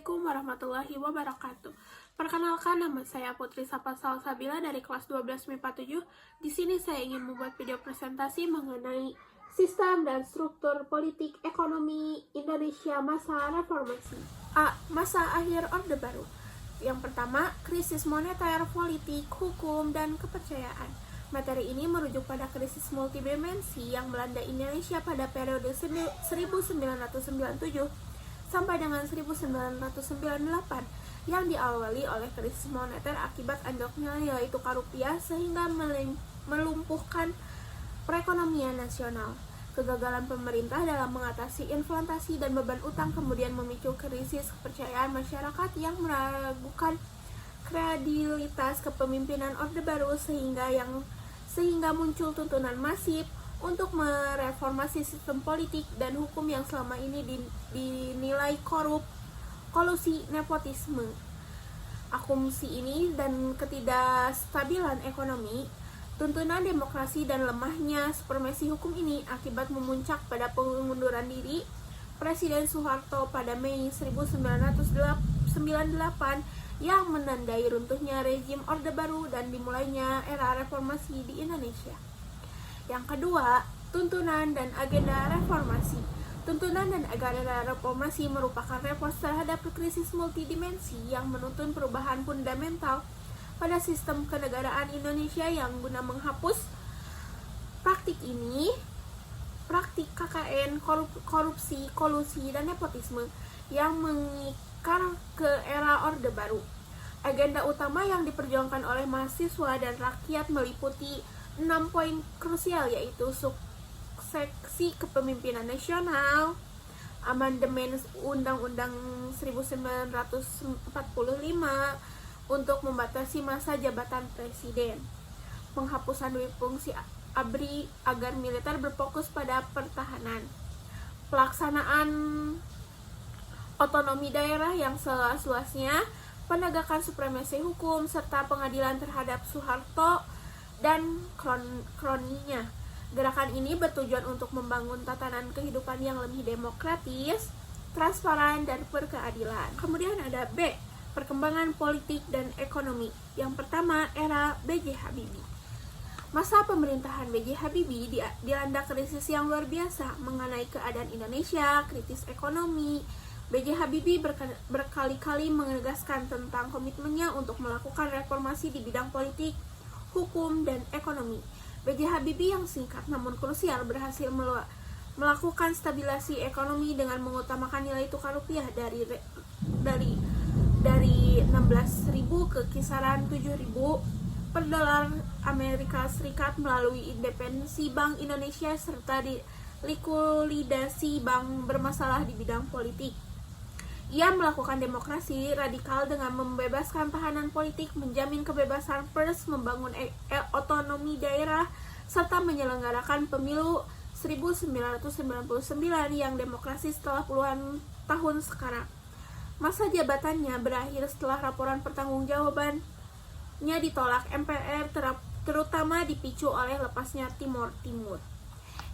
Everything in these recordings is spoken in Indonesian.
Assalamualaikum warahmatullahi wabarakatuh. Perkenalkan, nama saya Putri Sapa Salsabila dari kelas 12 MIPA 7. Di sini saya ingin membuat video presentasi mengenai sistem dan struktur politik ekonomi Indonesia masa reformasi. A. Masa akhir Orde Baru. Yang pertama, krisis moneter, politik, hukum, dan kepercayaan. Materi ini merujuk pada krisis multidimensi yang melanda Indonesia pada periode 1997 sampai dengan 1998 yang diawali oleh krisis moneter akibat anjloknya nilai tukar rupiah sehingga melumpuhkan perekonomian nasional. Kegagalan pemerintah dalam mengatasi inflasi dan beban utang kemudian memicu krisis kepercayaan masyarakat yang meragukan kredibilitas kepemimpinan Orde Baru sehingga muncul tuntunan masif untuk mereformasi sistem politik dan hukum yang selama ini dinilai korup, kolusi, nepotisme. Akumulasi ini dan ketidakstabilan ekonomi, tuntunan demokrasi dan lemahnya supremasi hukum ini akibat memuncak pada pengunduran diri Presiden Soeharto pada Mei 1998 yang menandai runtuhnya rezim Orde Baru dan dimulainya era reformasi di Indonesia. Yang kedua, tuntunan dan agenda reformasi. Tuntunan dan agenda reformasi merupakan respons terhadap krisis multidimensi yang menuntun perubahan fundamental pada sistem kenegaraan Indonesia yang guna menghapus praktik KKN, korupsi, kolusi, dan nepotisme yang mengikar ke era Orde Baru. Agenda utama yang diperjuangkan oleh mahasiswa dan rakyat meliputi 6 poin krusial, yaitu suksesi kepemimpinan nasional, amandemen Undang-Undang 1945 untuk membatasi masa jabatan presiden, penghapusan fungsi ABRI agar militer berfokus pada pertahanan, pelaksanaan otonomi daerah yang seluas-luasnya, penegakan supremasi hukum, serta pengadilan terhadap Soeharto dan kroninya. Gerakan ini bertujuan untuk membangun tatanan kehidupan yang lebih demokratis, transparan, dan berkeadilan. Kemudian ada B. Perkembangan politik dan ekonomi. Yang pertama, era B.J. Habibie. Masa pemerintahan B.J. Habibie dilanda krisis yang luar biasa mengenai keadaan Indonesia, kritis ekonomi. B.J. Habibie berkali-kali menegaskan tentang komitmennya untuk melakukan reformasi di bidang politik, hukum, dan ekonomi. B.J. Habibie yang singkat namun krusial berhasil melakukan stabilisasi ekonomi dengan mengutamakan nilai tukar rupiah dari 16.000 ke kisaran 7.000 per dolar Amerika Serikat melalui independensi Bank Indonesia serta likuidasi bank bermasalah di bidang politik. Ia melakukan demokrasi radikal dengan membebaskan tahanan politik, menjamin kebebasan pers, membangun otonomi daerah, serta menyelenggarakan pemilu 1999 yang demokrasi setelah puluhan tahun sekarang. Masa jabatannya berakhir setelah laporan pertanggungjawabannya ditolak MPR, terutama dipicu oleh lepasnya Timor Timur.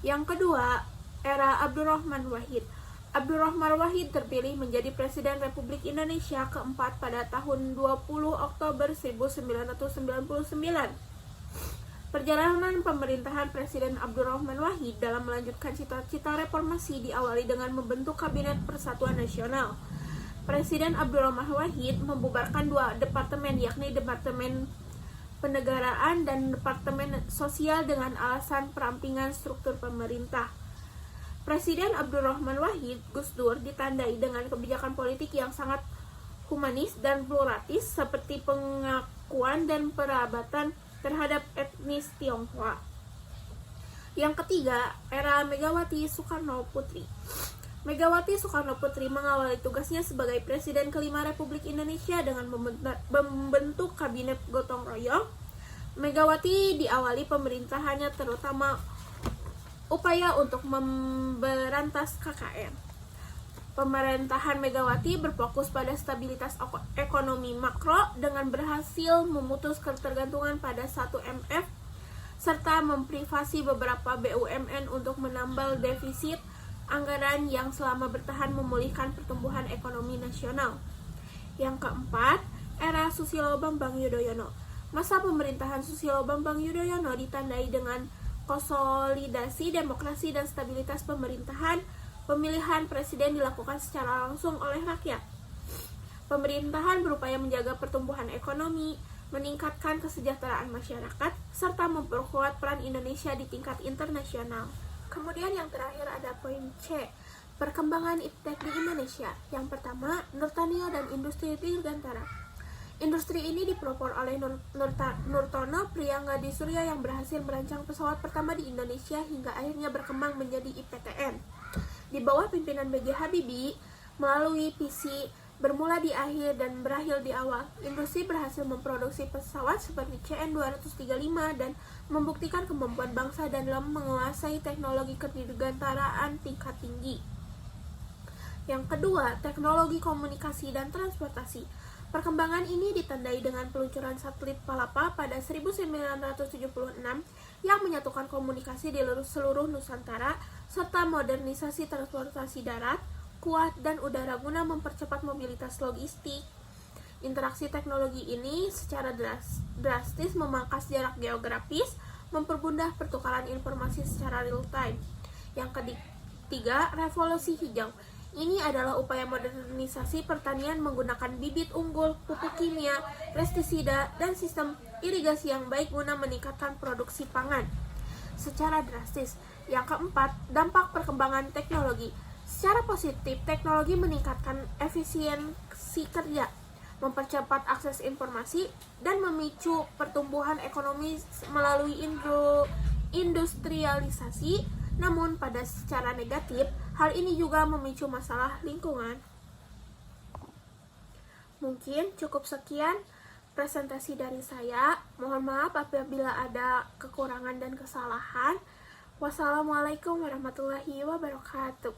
Yang kedua, era Abdurrahman Wahid. Abdurrahman Wahid terpilih menjadi Presiden Republik Indonesia keempat pada tahun 20 Oktober 1999. Perjalanan pemerintahan Presiden Abdurrahman Wahid dalam melanjutkan cita-cita reformasi diawali dengan membentuk Kabinet Persatuan Nasional. Presiden Abdurrahman Wahid membubarkan 2 departemen, yakni Departemen Penegaraan dan Departemen Sosial dengan alasan perampingan struktur pemerintah. Presiden Abdurrahman Wahid, Gus Dur, ditandai dengan kebijakan politik yang sangat humanis dan pluralis seperti pengakuan dan perabatan terhadap etnis Tionghoa. Yang ketiga, era Megawati Soekarno Putri. Megawati Soekarno Putri mengawali tugasnya sebagai Presiden kelima Republik Indonesia dengan membentuk Kabinet Gotong Royong. Megawati diawali pemerintahannya terutama upaya untuk memberantas KKN. Pemerintahan Megawati berfokus pada stabilitas ekonomi makro dengan berhasil memutus ketergantungan pada 1MF serta memprivasi beberapa BUMN untuk menambal defisit anggaran yang selama bertahan memulihkan pertumbuhan ekonomi nasional. Yang keempat, era Susilo Bambang Yudhoyono. Masa pemerintahan Susilo Bambang Yudhoyono ditandai dengan konsolidasi demokrasi dan stabilitas pemerintahan. Pemilihan presiden dilakukan secara langsung oleh rakyat. Pemerintahan berupaya menjaga pertumbuhan ekonomi, meningkatkan kesejahteraan masyarakat, serta memperkuat peran Indonesia di tingkat internasional. Kemudian yang terakhir ada poin C, perkembangan iptek di Indonesia. Yang pertama, Nurtanio dan industri dirgantara. Industri ini dipelopor oleh Nurtono Priyanggadi Surya yang berhasil merancang pesawat pertama di Indonesia hingga akhirnya berkembang menjadi IPTN. Di bawah pimpinan B.J. Habibie, melalui visi bermula di akhir dan berakhir di awal, industri berhasil memproduksi pesawat seperti CN-235 dan membuktikan kemampuan bangsa dalam menguasai teknologi kedirgantaraan tingkat tinggi. Yang kedua, teknologi komunikasi dan transportasi. Perkembangan ini ditandai dengan peluncuran satelit Palapa pada 1976 yang menyatukan komunikasi di seluruh Nusantara serta modernisasi transportasi darat, kuat, dan udara guna mempercepat mobilitas logistik. Interaksi teknologi ini secara drastis memangkas jarak geografis, mempermudah pertukaran informasi secara real time. Yang ketiga, revolusi hijau. Ini adalah upaya modernisasi pertanian menggunakan bibit unggul, pupuk kimia, pestisida, dan sistem irigasi yang baik guna meningkatkan produksi pangan secara drastis. Yang keempat, dampak perkembangan teknologi. Secara positif, teknologi meningkatkan efisiensi kerja, mempercepat akses informasi, dan memicu pertumbuhan ekonomi melalui industrialisasi. Namun pada secara negatif, hal ini juga memicu masalah lingkungan. Mungkin cukup sekian presentasi dari saya. Mohon maaf apabila ada kekurangan dan kesalahan. Wassalamualaikum warahmatullahi wabarakatuh.